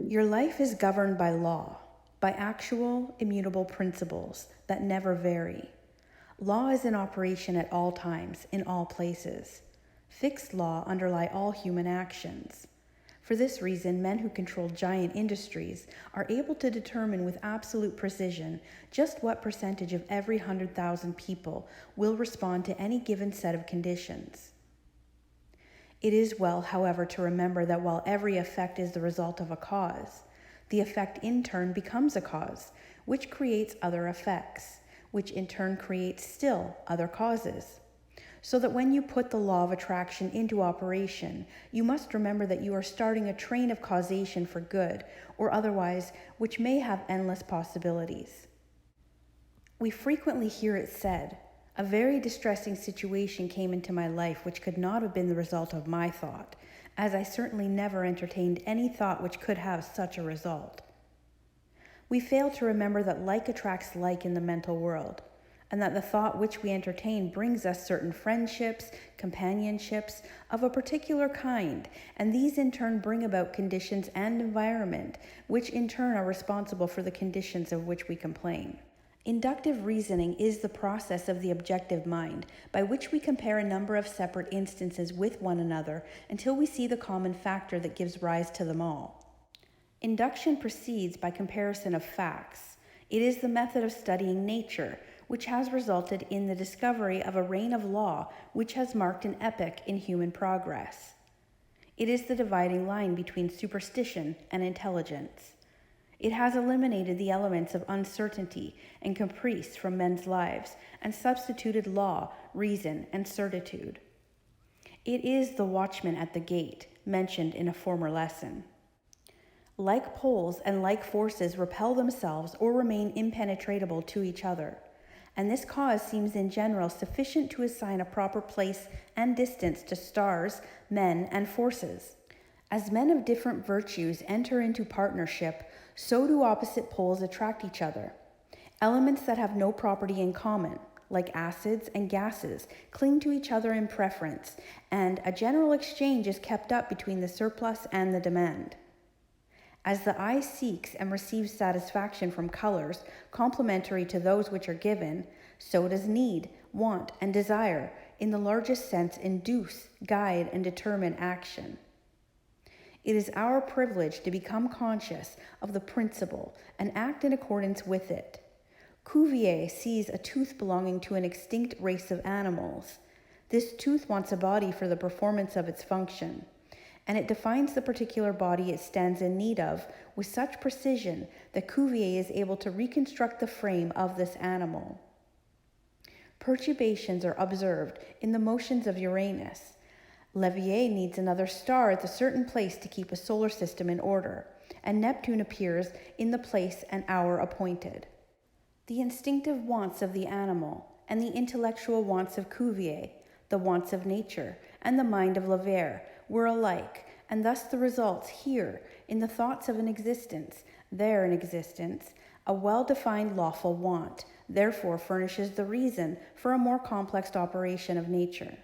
Your life is governed by law, by actual, immutable principles that never vary. Law is in operation at all times, in all places. Fixed law underlie all human actions. For this reason, men who control giant industries are able to determine with absolute precision just what percentage of every 100,000 people will respond to any given set of conditions. It is well, however, to remember that while every effect is the result of a cause, the effect in turn becomes a cause, which creates other effects, which in turn creates still other causes. So that when you put the law of attraction into operation, you must remember that you are starting a train of causation for good or otherwise, which may have endless possibilities. We frequently hear it said, "A very distressing situation came into my life which could not have been the result of my thought, as I certainly never entertained any thought which could have such a result." We fail to remember that like attracts like in the mental world, and that the thought which we entertain brings us certain friendships, companionships of a particular kind, and these in turn bring about conditions and environment, which in turn are responsible for the conditions of which we complain. Inductive reasoning is the process of the objective mind, by which we compare a number of separate instances with one another until we see the common factor that gives rise to them all. Induction proceeds by comparison of facts. It is the method of studying nature, which has resulted in the discovery of a reign of law which has marked an epoch in human progress. It is the dividing line between superstition and intelligence. It has eliminated the elements of uncertainty and caprice from men's lives and substituted law, reason, and certitude. It is the watchman at the gate, mentioned in a former lesson. Like poles and like forces repel themselves or remain impenetrable to each other, and this cause seems in general sufficient to assign a proper place and distance to stars, men, and forces. As men of different virtues enter into partnership, so do opposite poles attract each other. Elements that have no property in common, like acids and gases, cling to each other in preference, and a general exchange is kept up between the surplus and the demand. As the eye seeks and receives satisfaction from colors complementary to those which are given, so does need, want, and desire, in the largest sense, induce, guide, and determine action. It is our privilege to become conscious of the principle and act in accordance with it. Cuvier sees a tooth belonging to an extinct race of animals. This tooth wants a body for the performance of its function, and it defines the particular body it stands in need of with such precision that Cuvier is able to reconstruct the frame of this animal. Perturbations are observed in the motions of Uranus. Leverrier needs another star at a certain place to keep a solar system in order, and Neptune appears in the place and hour appointed. The instinctive wants of the animal and the intellectual wants of Cuvier, the wants of nature, and the mind of Leverrier were alike, and thus the results here in the thoughts of an existence, there an existence, a well-defined lawful want, therefore furnishes the reason for a more complex operation of nature.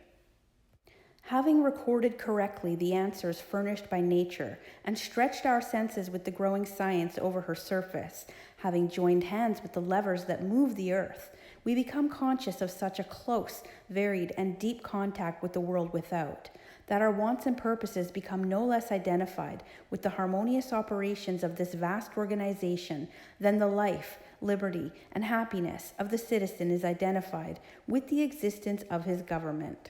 Having recorded correctly the answers furnished by nature and stretched our senses with the growing science over her surface, having joined hands with the levers that move the earth, we become conscious of such a close, varied, and deep contact with the world without, that our wants and purposes become no less identified with the harmonious operations of this vast organization than the life, liberty, and happiness of the citizen is identified with the existence of his government.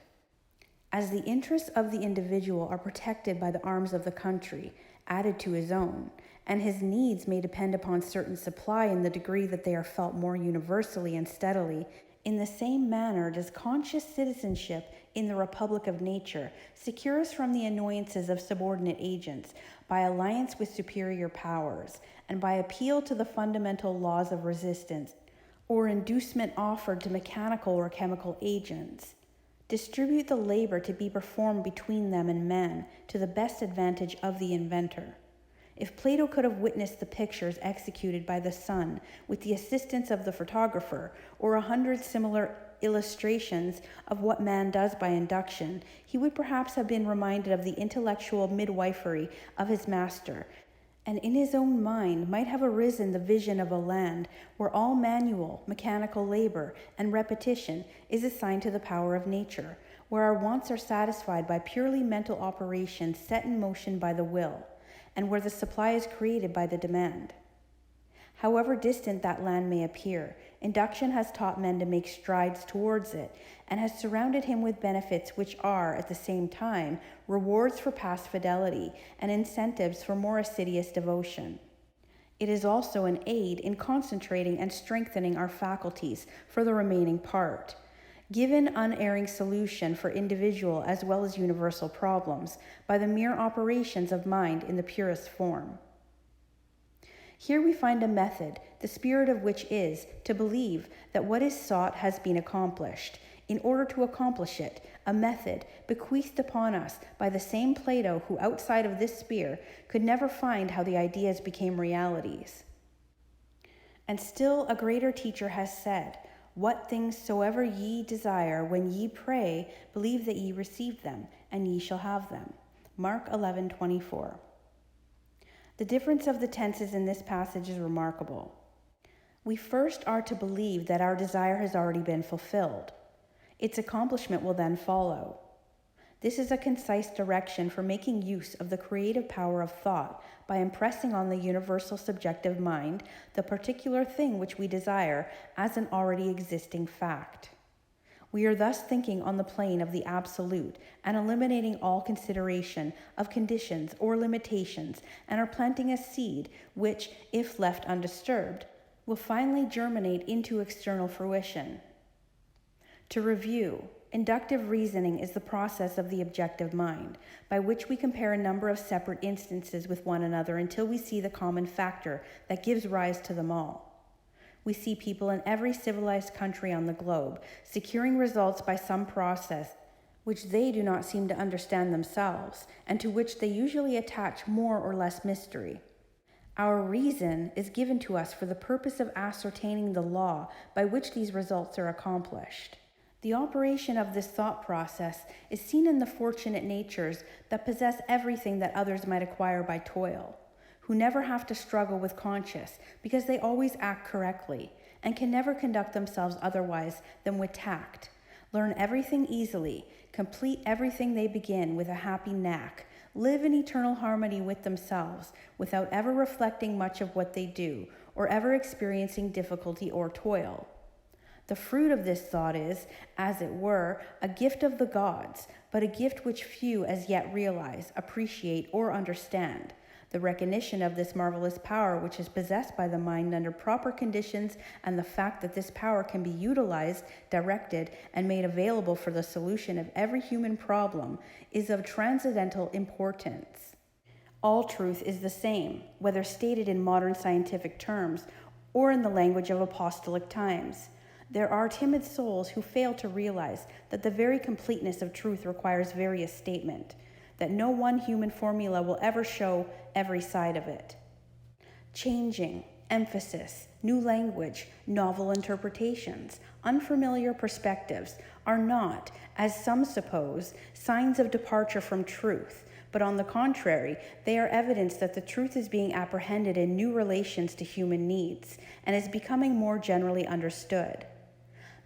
As the interests of the individual are protected by the arms of the country, added to his own, and his needs may depend upon certain supply in the degree that they are felt more universally and steadily, in the same manner does conscious citizenship in the Republic of Nature secure us from the annoyances of subordinate agents by alliance with superior powers, and by appeal to the fundamental laws of resistance, or inducement offered to mechanical or chemical agents. Distribute the labor to be performed between them and man to the best advantage of the inventor. If Plato could have witnessed the pictures executed by the sun with the assistance of the photographer, or 100 similar illustrations of what man does by induction, he would perhaps have been reminded of the intellectual midwifery of his master, And in his own mind might have arisen the vision of a land where all manual, mechanical labor and repetition is assigned to the power of nature, where our wants are satisfied by purely mental operations set in motion by the will, and where the supply is created by the demand. However distant that land may appear, induction has taught men to make strides towards it, and has surrounded him with benefits which are, at the same time, rewards for past fidelity and incentives for more assiduous devotion. It is also an aid in concentrating and strengthening our faculties for the remaining part, given unerring solution for individual as well as universal problems by the mere operations of mind in the purest form. Here we find a method, the spirit of which is to believe that what is sought has been accomplished, in order to accomplish it, a method bequeathed upon us by the same Plato who outside of this sphere could never find how the ideas became realities. And still a greater teacher has said, "What things soever ye desire when ye pray, believe that ye receive them, and ye shall have them." Mark 11:24. The difference of the tenses in this passage is remarkable. We first are to believe that our desire has already been fulfilled. Its accomplishment will then follow. This is a concise direction for making use of the creative power of thought by impressing on the universal subjective mind the particular thing which we desire as an already existing fact. We are thus thinking on the plane of the absolute and eliminating all consideration of conditions or limitations, and are planting a seed which, if left undisturbed, will finally germinate into external fruition. To review, inductive reasoning is the process of the objective mind, by which we compare a number of separate instances with one another until we see the common factor that gives rise to them all. We see people in every civilized country on the globe securing results by some process which they do not seem to understand themselves, and to which they usually attach more or less mystery. Our reason is given to us for the purpose of ascertaining the law by which these results are accomplished. The operation of this thought process is seen in the fortunate natures that possess everything that others might acquire by toil, who never have to struggle with conscience because they always act correctly and can never conduct themselves otherwise than with tact, learn everything easily, complete everything they begin with a happy knack, live in eternal harmony with themselves without ever reflecting much of what they do or ever experiencing difficulty or toil. The fruit of this thought is, as it were, a gift of the gods, but a gift which few as yet realize, appreciate, or understand. The recognition of this marvelous power which is possessed by the mind under proper conditions, and the fact that this power can be utilized, directed, and made available for the solution of every human problem is of transcendental importance. All truth is the same, whether stated in modern scientific terms or in the language of apostolic times. There are timid souls who fail to realize that the very completeness of truth requires various statement, that no one human formula will ever show every side of it. Changing, emphasis, new language, novel interpretations, unfamiliar perspectives are not, as some suppose, signs of departure from truth, but on the contrary, they are evidence that the truth is being apprehended in new relations to human needs and is becoming more generally understood.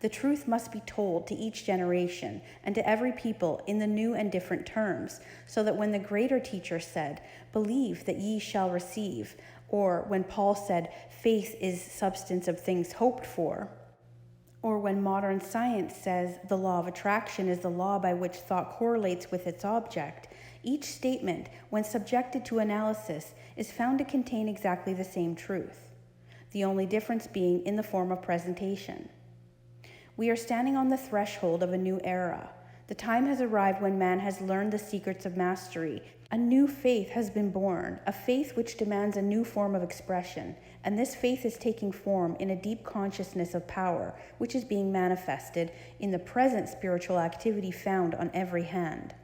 The truth must be told to each generation and to every people in the new and different terms, so that when the greater teacher said, "Believe that ye shall receive," or when Paul said, "Faith is substance of things hoped for," or when modern science says the law of attraction is the law by which thought correlates with its object, each statement, when subjected to analysis, is found to contain exactly the same truth, the only difference being in the form of presentation. We are standing on the threshold of a new era. The time has arrived when man has learned the secrets of mastery. A new faith has been born, a faith which demands a new form of expression, and this faith is taking form in a deep consciousness of power, which is being manifested in the present spiritual activity found on every hand.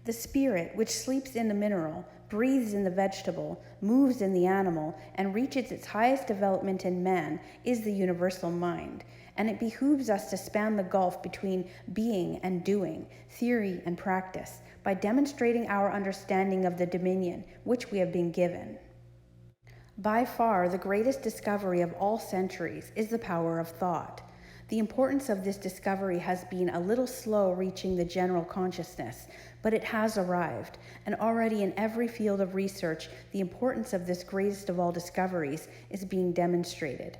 The spirit, which sleeps in the mineral, breathes in the vegetable, moves in the animal, and reaches its highest development in man, is the universal mind. And it behooves us to span the gulf between being and doing, theory and practice, by demonstrating our understanding of the dominion which we have been given. By far, the greatest discovery of all centuries is the power of thought. The importance of this discovery has been a little slow reaching the general consciousness, but it has arrived, and already in every field of research, the importance of this greatest of all discoveries is being demonstrated.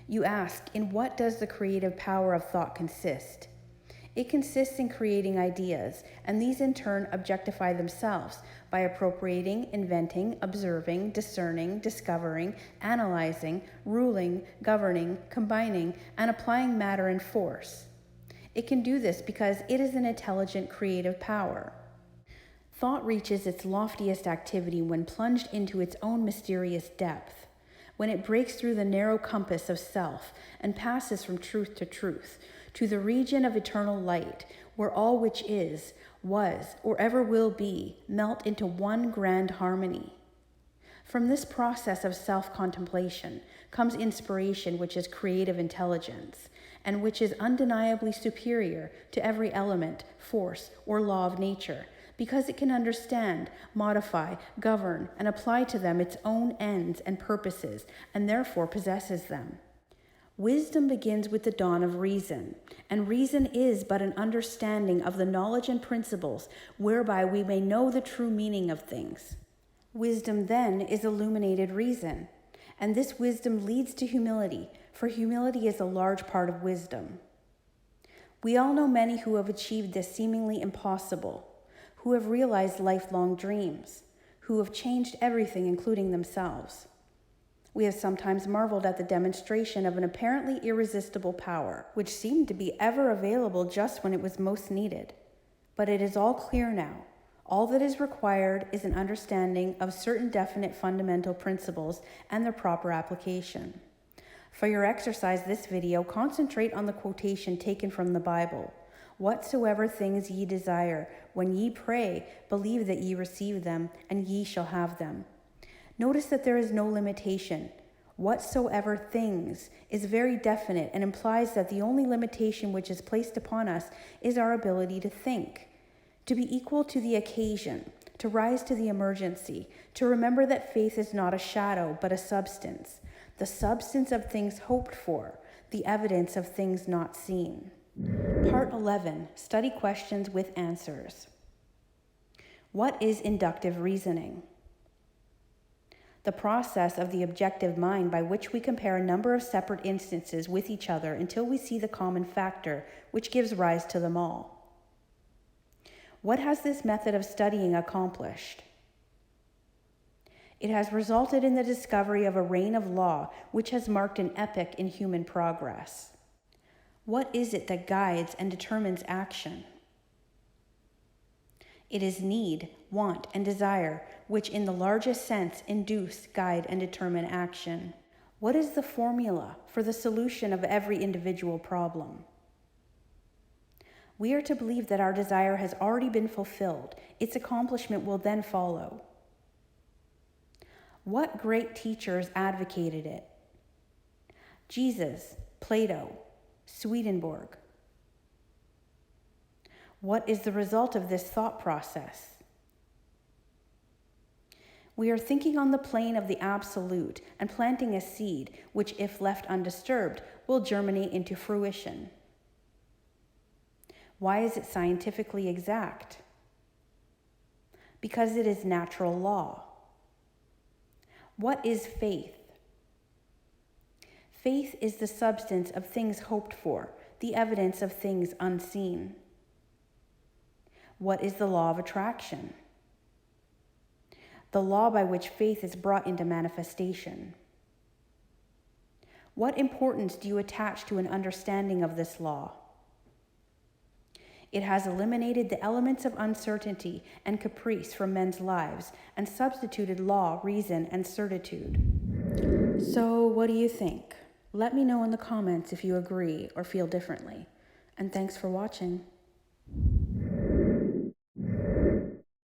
You ask, in what does the creative power of thought consist? It consists in creating ideas, and these in turn objectify themselves by appropriating, inventing, observing, discerning, discovering, analyzing, ruling, governing, combining, and applying matter and force. It can do this because it is an intelligent creative power. Thought reaches its loftiest activity when plunged into its own mysterious depth, when it breaks through the narrow compass of self and passes from truth to the region of eternal light, where all which is, was, or ever will be, melt into one grand harmony. From this process of self-contemplation comes inspiration, which is creative intelligence, and which is undeniably superior to every element, force, or law of nature, because it can understand, modify, govern, and apply to them its own ends and purposes, and therefore possesses them. Wisdom begins with the dawn of reason, and reason is but an understanding of the knowledge and principles whereby we may know the true meaning of things. Wisdom then is illuminated reason, and this wisdom leads to humility, for humility is a large part of wisdom. We all know many who have achieved this seemingly impossible, who have realized lifelong dreams, who have changed everything, including themselves. We have sometimes marveled at the demonstration of an apparently irresistible power, which seemed to be ever available just when it was most needed. But it is all clear now. All that is required is an understanding of certain definite fundamental principles and their proper application. For your exercise this video, concentrate on the quotation taken from the Bible. Whatsoever things ye desire, when ye pray, believe that ye receive them, and ye shall have them. Notice that there is no limitation. Whatsoever things is very definite and implies that the only limitation which is placed upon us is our ability to think, to be equal to the occasion, to rise to the emergency, to remember that faith is not a shadow but a substance, the substance of things hoped for, the evidence of things not seen. Part 11. Study questions with answers. What is inductive reasoning? The process of the objective mind by which we compare a number of separate instances with each other until we see the common factor which gives rise to them all. What has this method of studying accomplished? It has resulted in the discovery of a reign of law which has marked an epoch in human progress. What is it that guides and determines action? It is need, want, and desire, which in the largest sense induce, guide, and determine action. What is the formula for the solution of every individual problem? We are to believe that our desire has already been fulfilled. Its accomplishment will then follow. What great teachers advocated it? Jesus, Plato, Swedenborg. What is the result of this thought process? We are thinking on the plane of the absolute and planting a seed which, if left undisturbed, will germinate into fruition. Why is it scientifically exact? Because it is natural law. What is faith? Faith is the substance of things hoped for, the evidence of things unseen. What is the law of attraction? The law by which faith is brought into manifestation. What importance do you attach to an understanding of this law? It has eliminated the elements of uncertainty and caprice from men's lives and substituted law, reason, and certitude. So, what do you think? Let me know in the comments if you agree or feel differently. And thanks for watching.